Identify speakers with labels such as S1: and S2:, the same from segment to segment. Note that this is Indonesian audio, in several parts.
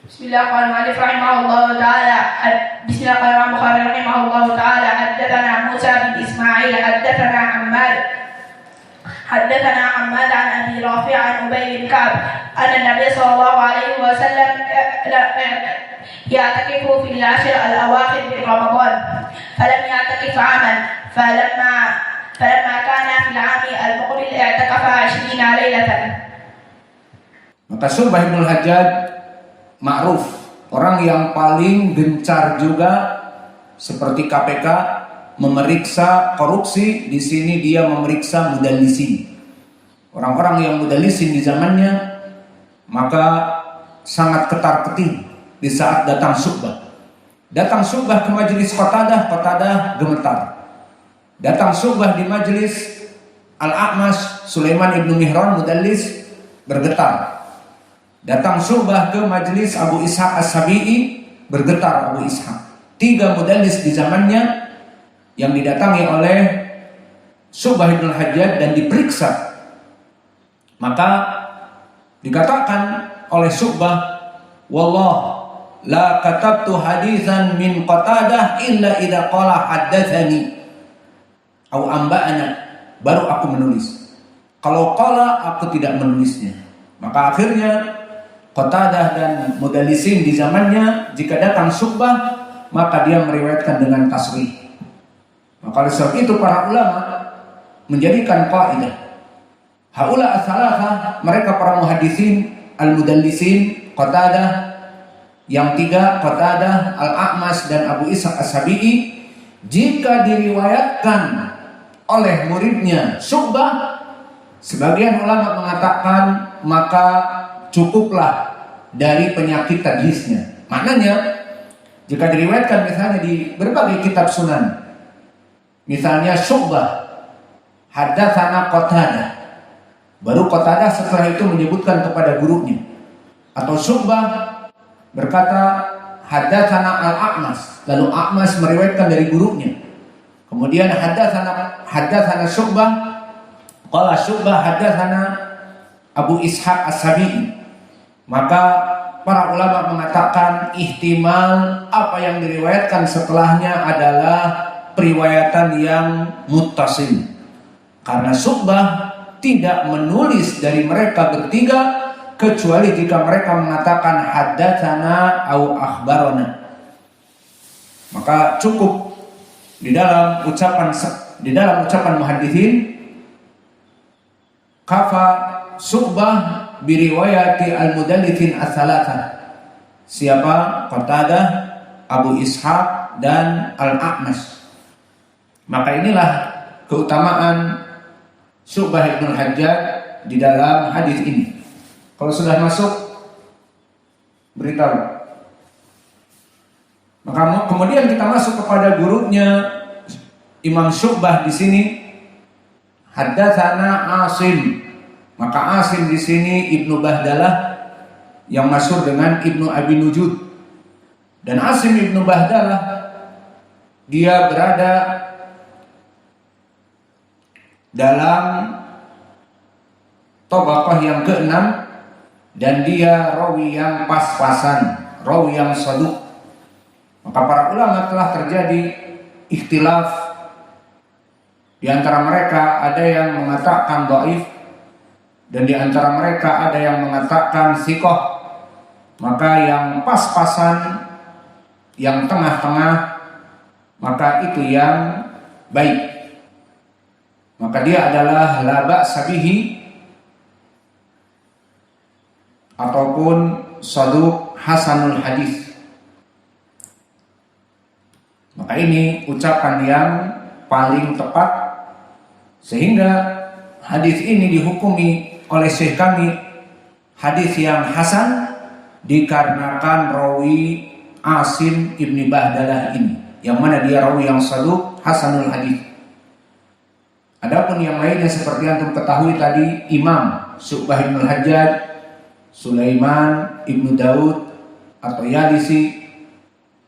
S1: Bismillahirrahmanirrahim. Rahimahullah ta'ala. Bismillahirrahmanirrahim. Bukhari rahimahullah ta'ala. Haddatsana Musa bin Ismail. Haddatsana Hammad. حدثنا حماد عن ابي رافع عن ابي بن كعب ان النبي صلى الله عليه وسلم يعتكف في العشر الاواخر من رمضان فلم يعتكف عاما فلما كان في العام المقبل اعتكف 20 ليله.
S2: Maka Syu'bah bin Hajjaj ma'ruf, orang yang paling gencar juga seperti KPK memeriksa korupsi. Di sini dia memeriksa mudallisin. Orang-orang yang mudallisin di zamannya maka sangat ketar-ketir di saat datang Syu'bah. Datang Syu'bah ke majelis Qatadah, Qatadah gemetar. Datang Syu'bah di majelis Al-A'mash, Sulaiman ibnu Mihran mudallis, bergetar. Datang Syu'bah ke majelis Abu Ishaq As-Sabi'i, bergetar Abu Ishaq. 3 mudallis di zamannya yang didatangi oleh Syu'bah bin Hajjaj dan diperiksa. Maka dikatakan oleh Syu'bah, "Wallah la katabtu haditsan min Qatadah illa idza qala haddatsani au amba'ana." Baru aku menulis. Kalau qala aku tidak menulisnya. Maka akhirnya Qatadah dan mudallisin di zamannya jika datang Syu'bah maka dia meriwayatkan dengan tasrih. Maka oleh sebab itu para ulama menjadikan kaidah haula as-salasa, mereka para muhaddisin, al-mudallisin, Qatadah, yang 3 Qatadah, Al-A'mash dan Abu Ishaq As-Sabi'i, jika diriwayatkan oleh muridnya Syu'bah, sebagian ulama mengatakan maka cukuplah dari penyakit tadlisnya. Maknanya jika diriwayatkan misalnya di berbagai kitab sunan, misalnya Syu'bah haddatsana Qatadah, baru Qatadah setelah itu menyebutkan kepada gurunya, atau Syu'bah berkata haddatsana Al-A'mash, lalu A'mash meriwayatkan dari gurunya, kemudian haddatsana Syu'bah, qala Syu'bah haddatsana Abu Ishaq As-Sabi'i, maka para ulama mengatakan ihtimal apa yang diriwayatkan setelahnya adalah periwayatan yang muttasil, karena Syu'bah tidak menulis dari mereka bertiga kecuali jika mereka mengatakan haddatsana au akhbarana. Maka cukup di dalam ucapan muhadditsin kafa Syu'bah biriwayati al-mudallisin as-salasa. Siapa? Qatadah, Abu Ishaq dan Al-A'mash. Maka inilah keutamaan Syu'bah bin Hajjaj di dalam hadis ini. Kalau sudah masuk, beritahu. Maka kemudian kita masuk kepada gurunya Imam Syu'bah di sini, haddatsana Asim. Maka Asim di sini Ibnu Bahdalah yang masyhur dengan Ibnu Abi Nujud. Dan Asim Ibnu Bahdalah dia berada dalam tabaqah yang ke-6 dan dia rawi yang pas-pasan, rawi yang saduq. Maka para ulama telah terjadi ikhtilaf. Di antara mereka ada yang mengatakan dhaif dan di antara mereka ada yang mengatakan thiqah. Maka yang pas-pasan, yang tengah-tengah, maka itu yang baik. Maka dia adalah la ba'sa bihi ataupun saduq hasanul hadis. Maka ini ucapan yang paling tepat, sehingga hadis ini dihukumi oleh syekh kami hadis yang hasan dikarenakan rawi Asim ibni Bahdalah ini, yang mana dia rawi yang saduq hasanul hadis. Adapun yang lainnya seperti antum ketahui tadi, Imam Syu'bah bin Hajjaj, Sulaiman ibnu Daud atau Yalisi,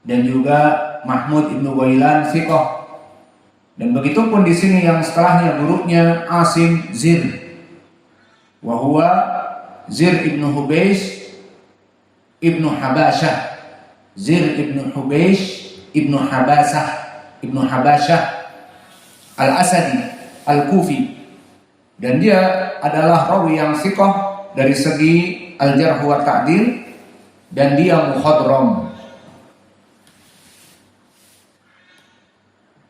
S2: dan juga Mahmud ibnu Wailan thiqah. Dan begitu pun di sini yang setelahnya gurunya Asim Zir, wa huwa Zir ibnu Hubeish ibnu Habasyah, Zir ibnu Hubeish ibnu Habasyah Al-Asadi Al-Kufi, dan dia adalah rawi yang thiqah dari segi al-jarh wa ta'dil, dan dia mukhadram.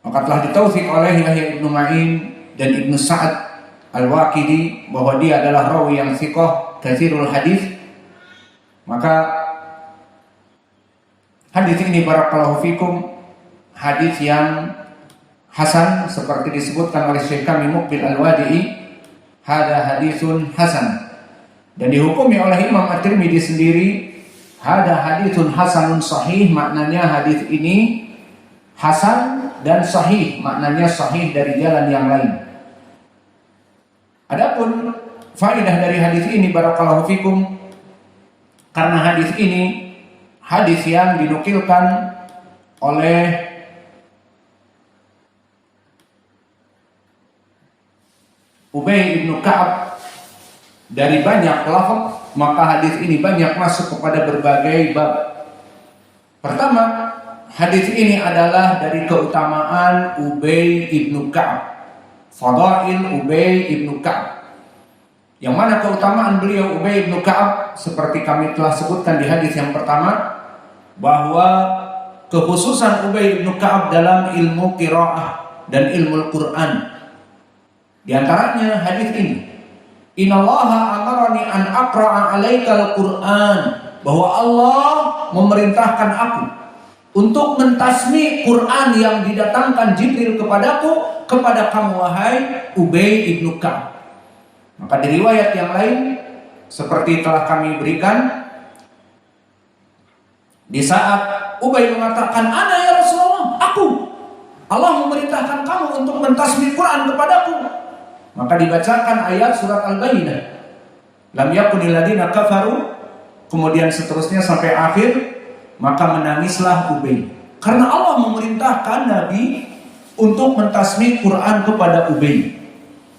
S2: Maka telah ditautsik oleh Yahya ibnu Ma'in dan Ibnu Sa'ad Al-Waqidi bahwa dia adalah rawi yang thiqah katsirul hadis. Maka hadis ini barakallahu fikum hadis yang hasan, seperti disebutkan oleh Syekh kami Muqbil Al-Wadi'i, hada hadisun hasan, dan dihukumi oleh Imam At-Tirmidzi sendiri, hada hadisun hasanun sahih, maknanya hadis ini hasan dan sahih, maknanya sahih dari jalan yang lain. Adapun faedah dari hadis ini barakallahu fikum, karena hadis ini hadis yang dinukilkan oleh Ubay ibnu Ka'ab dari banyak lafaz, maka hadis ini banyak masuk kepada berbagai bab. Pertama, hadis ini adalah dari keutamaan Ubay ibnu Ka'ab, fadail Ubay ibnu Ka'ab, yang mana keutamaan beliau Ubay ibnu Ka'ab seperti kami telah sebutkan di hadis yang pertama, bahwa kekhususan Ubay ibnu Ka'ab dalam ilmu qiraah dan ilmu Al-Quran. Di antaranya hadis ini, innallaha amarani an aqra'a 'alaikal Qur'an, bahwa Allah memerintahkan aku untuk mentasmi Quran yang didatangkan Jibril kepadaku, kepada kamu wahai Ubay ibnu Ka'ab. Maka di riwayat yang lain seperti telah kami berikan, di saat Ubay mengatakan, ana ya Rasulullah, aku, Allah memerintahkan kamu untuk mentasmi Quran kepadaku, maka dibacakan ayat surat Al-Baqarah, lam yakunil ladina kafaru, kemudian seterusnya sampai akhir. Maka menangislah Ubay, karena Allah memerintahkan Nabi untuk mentasmi Quran kepada Ubay.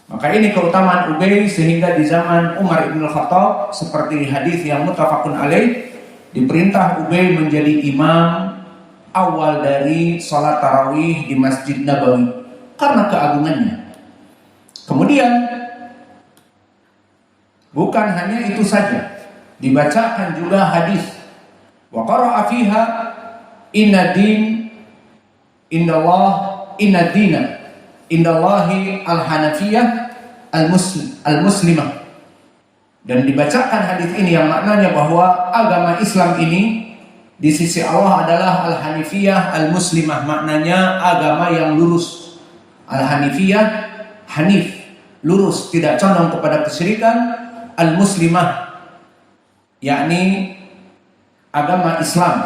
S2: Maka ini keutamaan Ubay, sehingga di zaman Umar ibn Khattab, seperti hadis yang muttafaqun alaih, diperintah Ubay menjadi imam awal dari salat tarawih di Masjid Nabawi karena keagungannya. Kemudian bukan hanya itu saja, dibacakan juga hadis wa qara'a fiha inna din inna dina indallahi al-hanafiyah al-muslimah, dan dibacakan hadis ini yang maknanya bahwa agama Islam ini di sisi Allah adalah al-hanifiyah al-muslimah, maknanya agama yang lurus. Al-hanifiyah, hanif, lurus, tidak condong kepada kesyirikan. Al-muslimah, yakni agama Islam,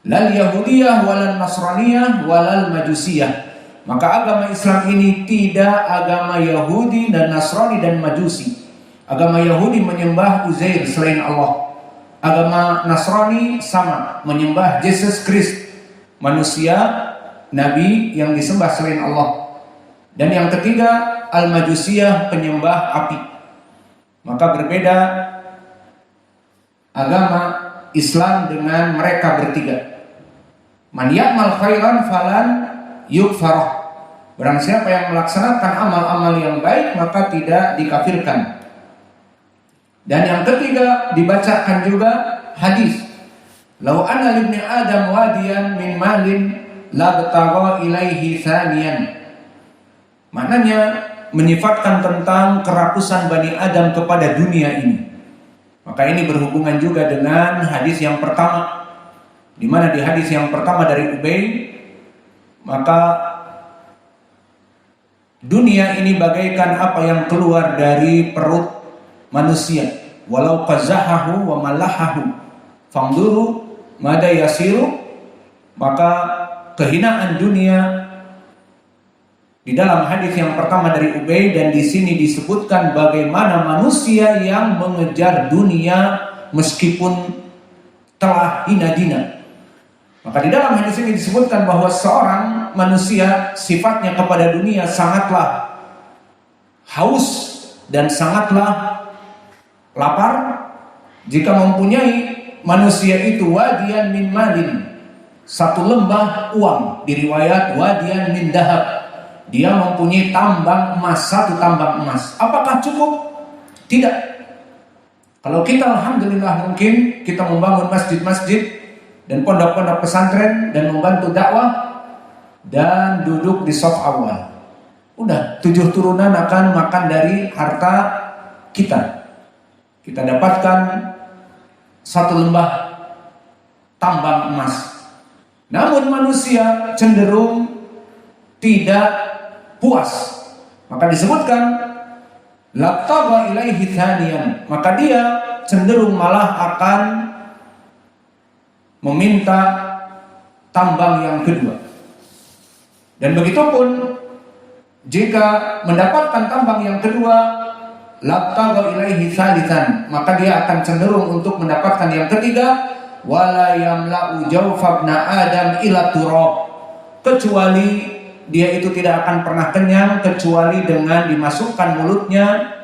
S2: lal yahudiyah walal nasraniyah walal majusiyah. Maka agama Islam ini tidak agama Yahudi dan Nasrani dan Majusi. Agama Yahudi menyembah Uzair selain Allah, agama Nasrani sama, menyembah Yesus Kristus, manusia, nabi yang disembah selain Allah. Dan yang ketiga, al-majusiyah, penyembah api. Maka berbeda agama Islam dengan mereka bertiga. Man ya'mal khairan falan yukfarah. Barang siapa yang melaksanakan amal-amal yang baik, maka tidak dikafirkan. Dan yang ketiga, dibacakan juga hadis, lau anna libni adam wadiyan min malin labtagha ilaihi thaniyan. Maknanya menyifatkan tentang kerakusan Bani Adam kepada dunia ini. Maka ini berhubungan juga dengan hadis yang pertama, di mana di hadis yang pertama dari Ubay, maka dunia ini bagaikan apa yang keluar dari perut manusia, walau qazahahu wa malahahu fangduru mada yasiru. Maka kehinaan dunia di dalam hadis yang pertama dari Ubay, dan di sini disebutkan bagaimana manusia yang mengejar dunia meskipun telah hina-dina. Maka di dalam hadis ini disebutkan bahwa seorang manusia sifatnya kepada dunia sangatlah haus dan sangatlah lapar. Jika mempunyai manusia itu wadiyan min malin, satu lembah uang. Di riwayat wadiyan min dahab, dia mempunyai tambang emas, satu tambang emas. Apakah cukup? Tidak. Kalau kita alhamdulillah mungkin kita membangun masjid-masjid dan pondok-pondok pesantren dan membantu dakwah dan duduk di saf awal, udah 7 turunan akan makan dari harta kita. Kita dapatkan satu lembah tambang emas. Namun manusia cenderung tidak puas. Maka disebutkan labtagha ilaihi thaniyan, maka dia cenderung malah akan meminta tambang yang kedua. Dan begitupun jika mendapatkan tambang yang kedua, labtagha ilaihi thalitsan, maka dia akan cenderung untuk mendapatkan yang ketiga. Wala yamla'u jawfa ibn adam ila turab, kecuali dia itu tidak akan pernah kenyang kecuali dengan dimasukkan mulutnya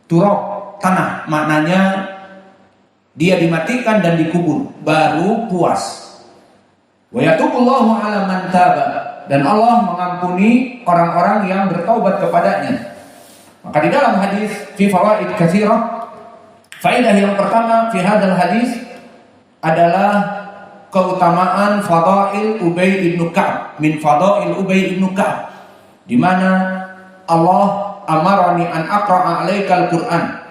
S2: turab, tanah, maknanya dia dimatikan dan dikubur baru puas. Wa yatubullahu ala man taba, dan Allah mengampuni orang-orang yang bertaubat kepadanya. Maka di dalam hadis fi fawaid katsirah, faedah yang pertama fi hadzal hadis adalah keutamaan fadail Ubay ibn Ka'ab, min fadail Ubay ibn Ka'ab, di mana Allah amarani an aqra'a 'alaikal Qur'an.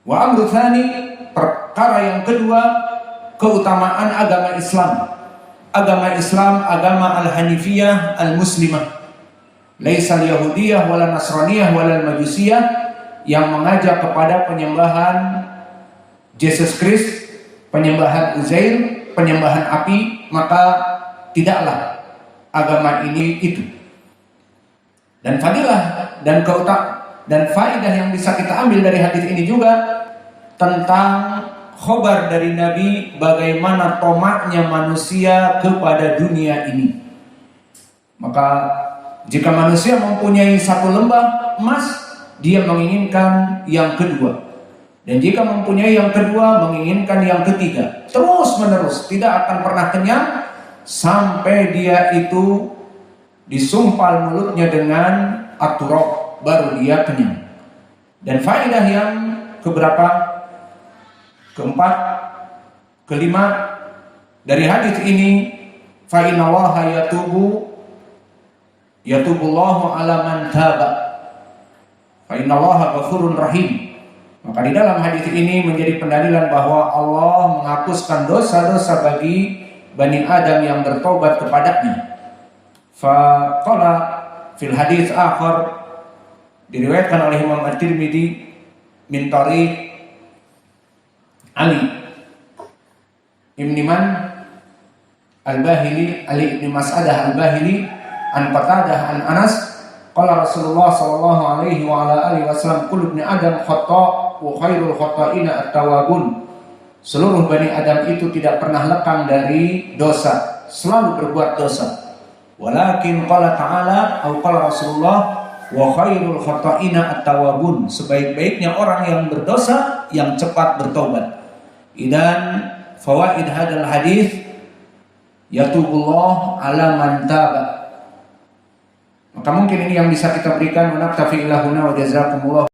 S2: Wa amru tsani, perkara yang kedua, keutamaan agama Islam. Agama Islam, agama al-Hanifiyah al-Muslimah. Laisa al-Yahudiyah wala Nasraniyah wala Majusiyah, yang mengajak kepada penyembahan Yesus Kristus, penyembahan Uzair, penyembahan api, maka tidaklah agama ini itu. Dan fadilah dan faedah yang bisa kita ambil dari hadis ini juga tentang khobar dari Nabi bagaimana tomaknya manusia kepada dunia ini. Maka jika manusia mempunyai satu lembah emas, dia menginginkan yang kedua. Dan jika mempunyai yang kedua, menginginkan yang ketiga. Terus menerus, tidak akan pernah kenyang sampai dia itu disumpal mulutnya dengan at-turab, baru dia kenyang. Dan faedah yang keberapa? Keempat, kelima dari hadis ini, fa innallaha yatubullahu ala man taba, fa innallaha ghafurur rahim. Maka di dalam hadis ini menjadi pendalilan bahwa Allah menghapuskan dosa-dosa bagi Bani Adam yang bertobat kepadanya. Fa qala fil hadis akhar, diriwayatkan oleh Imam At-Tirmidzi min tariq Ali ibn Man Al-Bahili, Ali ibn Mas'adah Al-Bahili, an Qatadah an Anas, qala Rasulullah sallallahu alaihi wa ala alihi wasallam, kullu ibn Adam khata' wa khairul khata'ina at-tawwabun. Seluruh Bani Adam itu tidak pernah lekang dari dosa, selalu berbuat dosa. Walakin qala ta'ala atau qala Rasulullah, wa khairul khata'ina at-tawwabun, sebaik-baiknya orang yang berdosa yang cepat bertobat. Dan fawaid hadal hadis, yatubullah ala man taba. Maka mungkin ini yang bisa kita berikan. Wa naktafi ila huna wa jazakumullah